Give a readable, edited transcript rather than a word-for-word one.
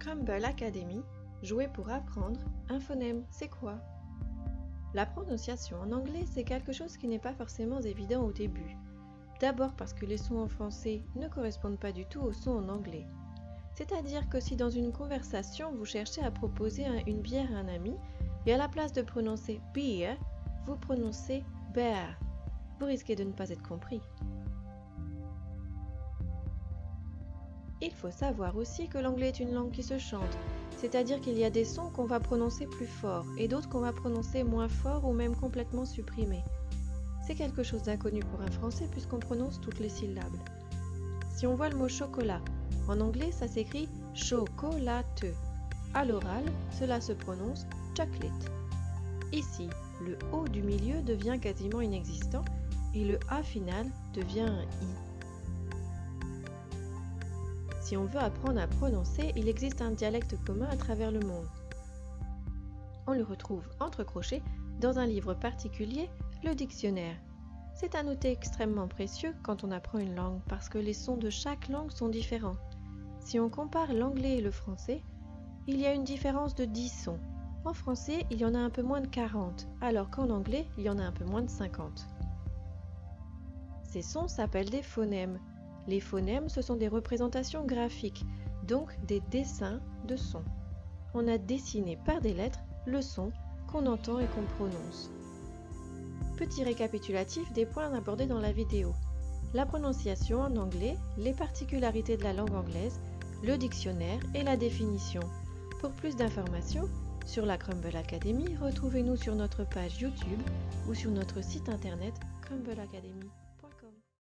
Crumble Academy, jouer pour apprendre, un phonème, c'est quoi? La prononciation en anglais, c'est quelque chose qui n'est pas forcément évident au début. D'abord parce que les sons en français ne correspondent pas du tout aux sons en anglais. C'est-à-dire que si dans une conversation, vous cherchez à proposer une bière à un ami, et à la place de prononcer beer, vous prononcez bear, vous risquez de ne pas être compris. Il faut savoir aussi que l'anglais est une langue qui se chante, c'est-à-dire qu'il y a des sons qu'on va prononcer plus fort et d'autres qu'on va prononcer moins fort ou même complètement supprimer. C'est quelque chose d'inconnu pour un français puisqu'on prononce toutes les syllabes. Si on voit le mot chocolat, en anglais ça s'écrit chocolateux. À l'oral, cela se prononce chocolate. Ici, le O du milieu devient quasiment inexistant et le A final devient un I. Si on veut apprendre à prononcer, il existe un dialecte commun à travers le monde. On le retrouve entre crochets dans un livre particulier, le dictionnaire. C'est un outil extrêmement précieux quand on apprend une langue parce que les sons de chaque langue sont différents. Si on compare l'anglais et le français, il y a une différence de 10 sons. En français, il y en a un peu moins de 40, alors qu'en anglais, il y en a un peu moins de 50. Ces sons s'appellent des phonèmes. Les phonèmes, ce sont des représentations graphiques, donc des dessins de sons. On a dessiné par des lettres le son qu'on entend et qu'on prononce. Petit récapitulatif des points abordés dans la vidéo. La prononciation en anglais, les particularités de la langue anglaise, le dictionnaire et la définition. Pour plus d'informations sur la Crumble Academy, retrouvez-nous sur notre page YouTube ou sur notre site internet Crumble Academy.